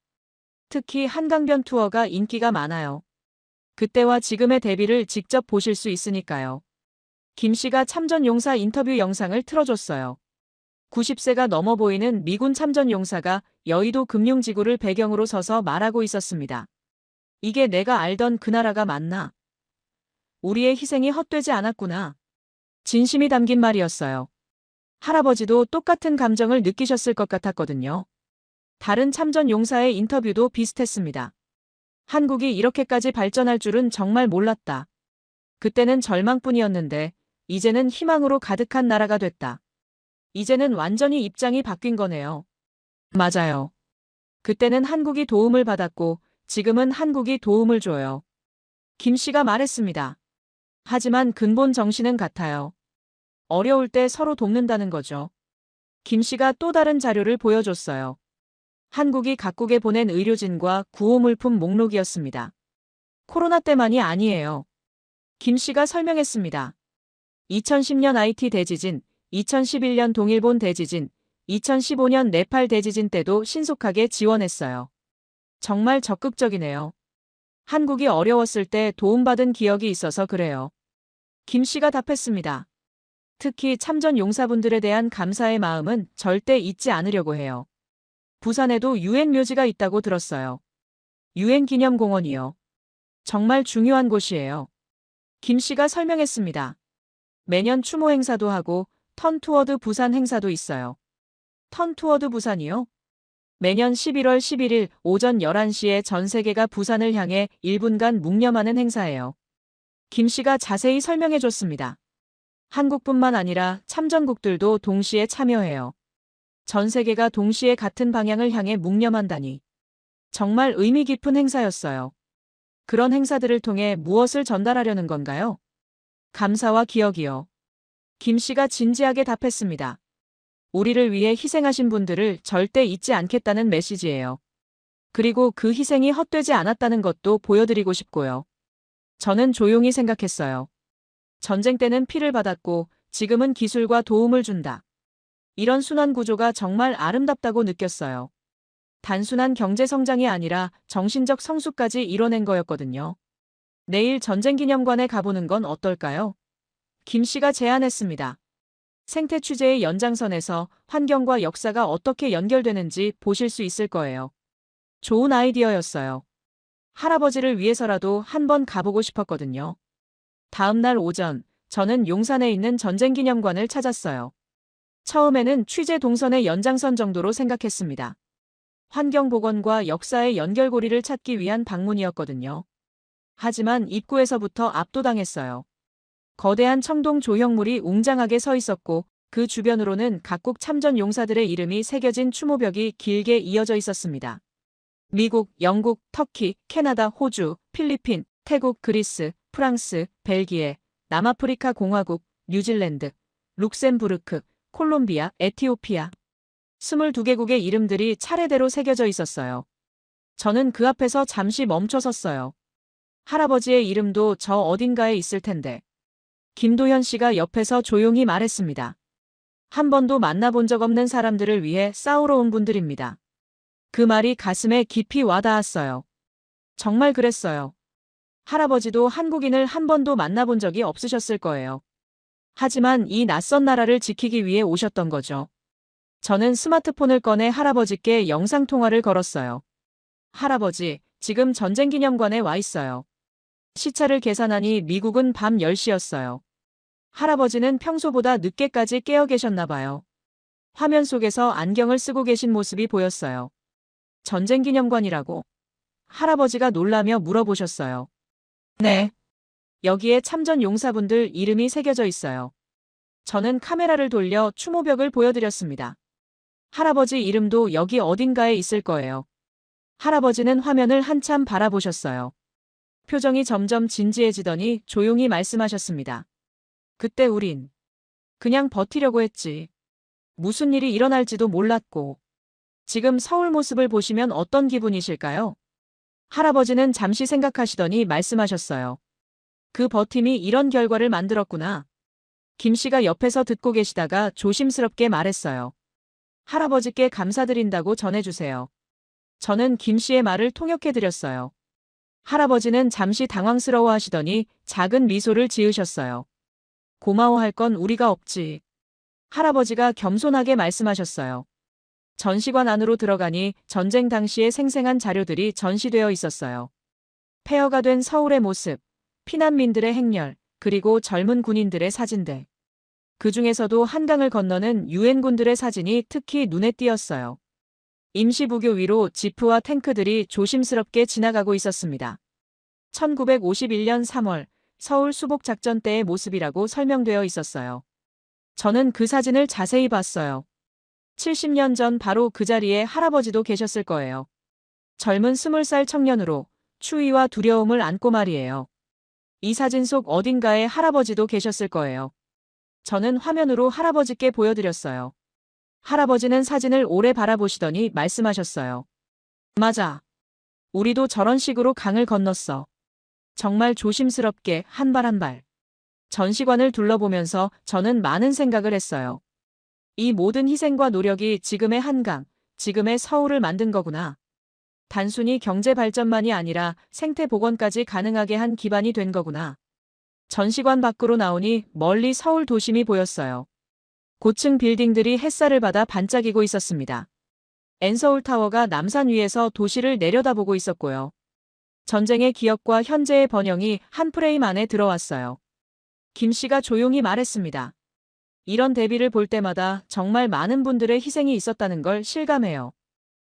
S1: 특히 한강변 투어가 인기가 많아요. 그때와 지금의 대비를 직접 보실 수 있으니까요. 김 씨가 참전 용사 인터뷰 영상을 틀어줬어요. 90세가 넘어 보이는 미군 참전 용사가 여의도 금융지구를 배경으로 서서 말하고 있었습니다. 이게 내가 알던 그 나라가 맞나? 우리의 희생이 헛되지 않았구나. 진심이 담긴 말이었어요. 할아버지도 똑같은 감정을 느끼셨을 것 같았거든요. 다른 참전 용사의 인터뷰도 비슷했습니다. 한국이 이렇게까지 발전할 줄은 정말 몰랐다. 그때는 절망뿐이었는데 이제는 희망으로 가득한 나라가 됐다. 이제는 완전히 입장이 바뀐 거네요. 맞아요. 그때는 한국이 도움을 받았고 지금은 한국이 도움을 줘요. 김 씨가 말했습니다. 하지만 근본 정신은 같아요. 어려울 때 서로 돕는다는 거죠. 김 씨가 또 다른 자료를 보여줬어요. 한국이 각국에 보낸 의료진과 구호물품 목록이었습니다. 코로나 때만이 아니에요. 김 씨가 설명했습니다. 2010년 IT 대지진, 2011년 동일본 대지진, 2015년 네팔 대지진 때도 신속하게 지원했어요. 정말 적극적이네요. 한국이 어려웠을 때 도움받은 기억이 있어서 그래요. 김 씨가 답했습니다. 특히 참전 용사분들에 대한 감사의 마음은 절대 잊지 않으려고 해요. 부산에도 유엔 묘지가 있다고 들었어요. 유엔 기념공원이요. 정말 중요한 곳이에요. 김 씨가 설명했습니다. 매년 추모 행사도 하고 턴투어드 부산 행사도 있어요. 턴투어드 부산이요? 매년 11월 11일 오전 11시에 전 세계가 부산을 향해 1분간 묵념하는 행사예요. 김 씨가 자세히 설명해 줬습니다. 한국뿐만 아니라 참전국들도 동시에 참여해요. 전 세계가 동시에 같은 방향을 향해 묵념한다니. 정말 의미 깊은 행사였어요. 그런 행사들을 통해 무엇을 전달하려는 건가요? 감사와 기억이요. 김 씨가 진지하게 답했습니다. 우리를 위해 희생하신 분들을 절대 잊지 않겠다는 메시지예요. 그리고 그 희생이 헛되지 않았다는 것도 보여드리고 싶고요. 저는 조용히 생각했어요. 전쟁 때는 피를 받았고 지금은 기술과 도움을 준다. 이런 순환 구조가 정말 아름답다고 느꼈어요. 단순한 경제 성장이 아니라 정신적 성숙까지 이뤄낸 거였거든요. 내일 전쟁기념관에 가보는 건 어떨까요? 김 씨가 제안했습니다. 생태 취재의 연장선에서 환경과 역사가 어떻게 연결되는지 보실 수 있을 거예요. 좋은 아이디어였어요. 할아버지를 위해서라도 한번 가보고 싶었거든요. 다음 날 오전, 저는 용산에 있는 전쟁기념관을 찾았어요. 처음에는 취재 동선의 연장선 정도로 생각했습니다. 환경보건과 역사의 연결고리를 찾기 위한 방문이었거든요. 하지만 입구에서부터 압도당했어요. 거대한 청동 조형물이 웅장하게 서 있었고 그 주변으로는 각국 참전 용사들의 이름이 새겨진 추모벽이 길게 이어져 있었습니다. 미국, 영국, 터키, 캐나다, 호주, 필리핀, 태국, 그리스, 프랑스, 벨기에, 남아프리카 공화국, 뉴질랜드, 룩셈부르크, 콜롬비아, 에티오피아. 22개국의 이름들이 차례대로 새겨져 있었어요. 저는 그 앞에서 잠시 멈춰 섰어요. 할아버지의 이름도 저 어딘가에 있을 텐데. 김도현 씨가 옆에서 조용히 말했습니다. 한 번도 만나본 적 없는 사람들을 위해 싸우러 온 분들입니다. 그 말이 가슴에 깊이 와닿았어요. 정말 그랬어요. 할아버지도 한국인을 한 번도 만나본 적이 없으셨을 거예요. 하지만 이 낯선 나라를 지키기 위해 오셨던 거죠. 저는 스마트폰을 꺼내 할아버지께 영상통화를 걸었어요. 할아버지, 지금 전쟁기념관에 와 있어요. 시차를 계산하니 미국은 밤 10시였어요. 할아버지는 평소보다 늦게까지 깨어 계셨나 봐요. 화면 속에서 안경을 쓰고 계신 모습이 보였어요. 전쟁기념관이라고? 할아버지가 놀라며 물어보셨어요. 네. 여기에 참전 용사분들 이름이 새겨져 있어요. 저는 카메라를 돌려 추모벽을 보여드렸습니다. 할아버지 이름도 여기 어딘가에 있을 거예요. 할아버지는 화면을 한참 바라보셨어요. 표정이 점점 진지해지더니 조용히 말씀하셨습니다. 그때 우린 그냥 버티려고 했지. 무슨 일이 일어날지도 몰랐고. 지금 서울 모습을 보시면 어떤 기분이실까요? 할아버지는 잠시 생각하시더니 말씀하셨어요. 그 버팀이 이런 결과를 만들었구나. 김 씨가 옆에서 듣고 계시다가 조심스럽게 말했어요. 할아버지께 감사드린다고 전해주세요. 저는 김 씨의 말을 통역해드렸어요. 할아버지는 잠시 당황스러워 하시더니 작은 미소를 지으셨어요. 고마워할 건 우리가 없지. 할아버지가 겸손하게 말씀하셨어요. 전시관 안으로 들어가니 전쟁 당시의 생생한 자료들이 전시되어 있었어요. 폐허가 된 서울의 모습, 피난민들의 행렬, 그리고 젊은 군인들의 사진들. 그 중에서도 한강을 건너는 유엔군들의 사진이 특히 눈에 띄었어요. 임시부교 위로 지프와 탱크들이 조심스럽게 지나가고 있었습니다. 1951년 3월 서울 수복작전 때의 모습이라고 설명되어 있었어요. 저는 그 사진을 자세히 봤어요. 70년 전 바로 그 자리에 할아버지도 계셨을 거예요. 젊은 20살 청년으로 추위와 두려움을 안고 말이에요. 이 사진 속 어딘가에 할아버지도 계셨을 거예요. 저는 화면으로 할아버지께 보여드렸어요. 할아버지는 사진을 오래 바라보시더니 말씀하셨어요. 맞아. 우리도 저런 식으로 강을 건넜어. 정말 조심스럽게 한 발 한 발. 전시관을 둘러보면서 저는 많은 생각을 했어요. 이 모든 희생과 노력이 지금의 한강, 지금의 서울을 만든 거구나. 단순히 경제 발전만이 아니라 생태 복원까지 가능하게 한 기반이 된 거구나. 전시관 밖으로 나오니 멀리 서울 도심이 보였어요. 고층 빌딩들이 햇살을 받아 반짝이고 있었습니다. 엔서울타워가 남산 위에서 도시를 내려다보고 있었고요. 전쟁의 기억과 현재의 번영이 한 프레임 안에 들어왔어요. 김 씨가 조용히 말했습니다. 이런 대비를 볼 때마다 정말 많은 분들의 희생이 있었다는 걸 실감해요.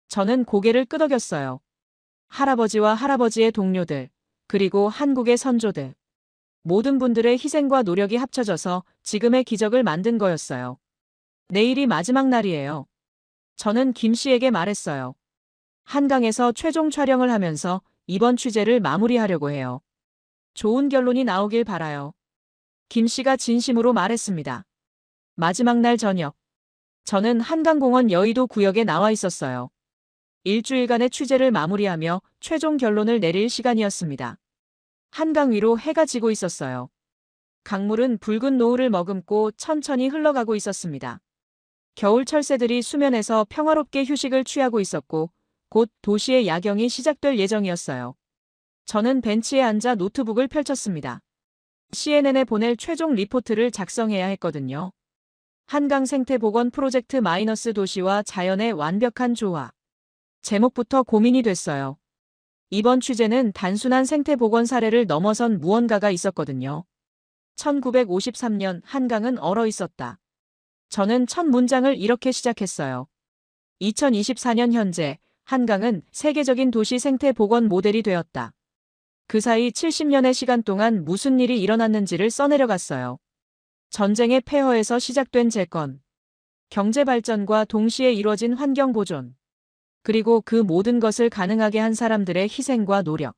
S1: 저는 고개를 끄덕였어요. 할아버지와 할아버지의 동료들, 그리고 한국의 선조들. 모든 분들의 희생과 노력이 합쳐져서 지금의 기적을 만든 거였어요. 내일이 마지막 날이에요. 저는 김 씨에게 말했어요. 한강에서 최종 촬영을 하면서 이번 취재를 마무리하려고 해요. 좋은 결론이 나오길 바라요. 김 씨가 진심으로 말했습니다. 마지막 날 저녁. 저는 한강공원 여의도 구역에 나와 있었어요. 일주일간의 취재를 마무리하며 최종 결론을 내릴 시간이었습니다. 한강 위로 해가 지고 있었어요. 강물은 붉은 노을을 머금고 천천히 흘러가고 있었습니다. 겨울 철새들이 수면에서 평화롭게 휴식을 취하고 있었고 곧 도시의 야경이 시작될 예정이었어요. 저는 벤치에 앉아 노트북을 펼쳤습니다. CNN에 보낼 최종 리포트를 작성해야 했거든요. 한강 생태 복원 프로젝트 마이너스 도시와 자연의 완벽한 조화. 제목부터 고민이 됐어요. 이번 취재는 단순한 생태 복원 사례를 넘어선 무언가가 있었거든요. 1953년 한강은 얼어 있었다. 저는 첫 문장을 이렇게 시작했어요. 2024년 현재 한강은 세계적인 도시 생태 복원 모델이 되었다. 그 사이 70년의 시간 동안 무슨 일이 일어났는지를 써내려갔어요. 전쟁의 폐허에서 시작된 재건, 경제 발전과 동시에 이루어진 환경 보존, 그리고 그 모든 것을 가능하게 한 사람들의 희생과 노력.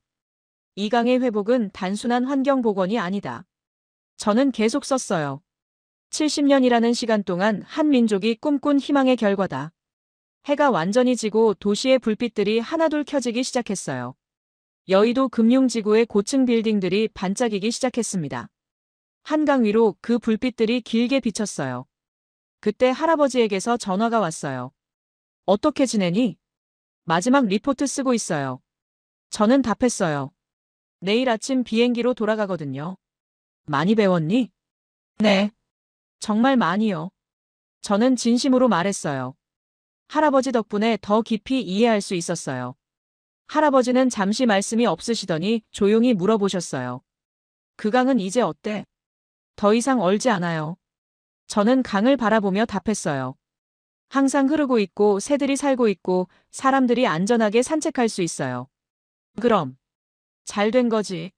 S1: 이 강의 회복은 단순한 환경 복원이 아니다. 저는 계속 썼어요. 70년이라는 시간 동안 한 민족이 꿈꾼 희망의 결과다. 해가 완전히 지고 도시의 불빛들이 하나둘 켜지기 시작했어요. 여의도 금융지구의 고층 빌딩들이 반짝이기 시작했습니다. 한강 위로 그 불빛들이 길게 비쳤어요. 그때 할아버지에게서 전화가 왔어요. 어떻게 지내니? 마지막 리포트 쓰고 있어요. 저는 답했어요. 내일 아침 비행기로 돌아가거든요. 많이 배웠니? 네. 정말 많이요. 저는 진심으로 말했어요. 할아버지 덕분에 더 깊이 이해할 수 있었어요. 할아버지는 잠시 말씀이 없으시더니 조용히 물어보셨어요. 그 강은 이제 어때? 더 이상 얼지 않아요. 저는 강을 바라보며 답했어요. 항상 흐르고 있고 새들이 살고 있고 사람들이 안전하게 산책할 수 있어요. 그럼 잘 된 거지.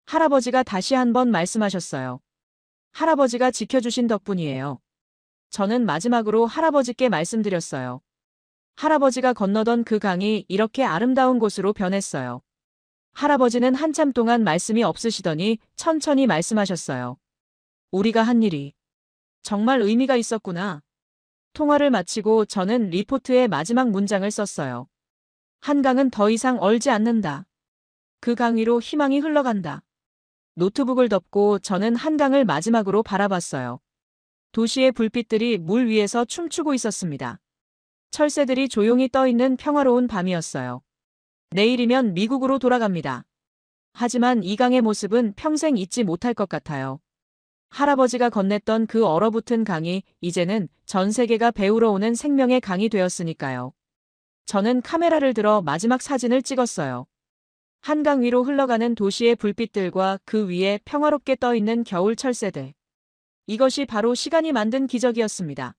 S1: 할아버지가 다시 한번 말씀하셨어요. 할아버지가 지켜주신 덕분이에요. 저는 마지막으로 할아버지께 말씀드렸어요. 할아버지가 건너던 그 강이 이렇게 아름다운 곳으로 변했어요. 할아버지는 한참 동안 말씀이 없으시더니 천천히 말씀하셨어요. 우리가 한 일이 정말 의미가 있었구나. 통화를 마치고 저는 리포트의 마지막 문장을 썼어요. 한강은 더 이상 얼지 않는다. 그 강 위로 희망이 흘러간다. 노트북을 덮고 저는 한강을 마지막으로 바라봤어요. 도시의 불빛들이 물 위에서 춤추고 있었습니다. 철새들이 조용히 떠있는 평화로운 밤이었어요. 내일이면 미국으로 돌아갑니다. 하지만 이 강의 모습은 평생 잊지 못할 것 같아요. 할아버지가 건넸던 그 얼어붙은 강이 이제는 전 세계가 배우러 오는 생명의 강이 되었으니까요. 저는 카메라를 들어 마지막 사진을 찍었어요. 한강 위로 흘러가는 도시의 불빛들과 그 위에 평화롭게 떠있는 겨울 철새들. 이것이 바로 시간이 만든 기적이었습니다.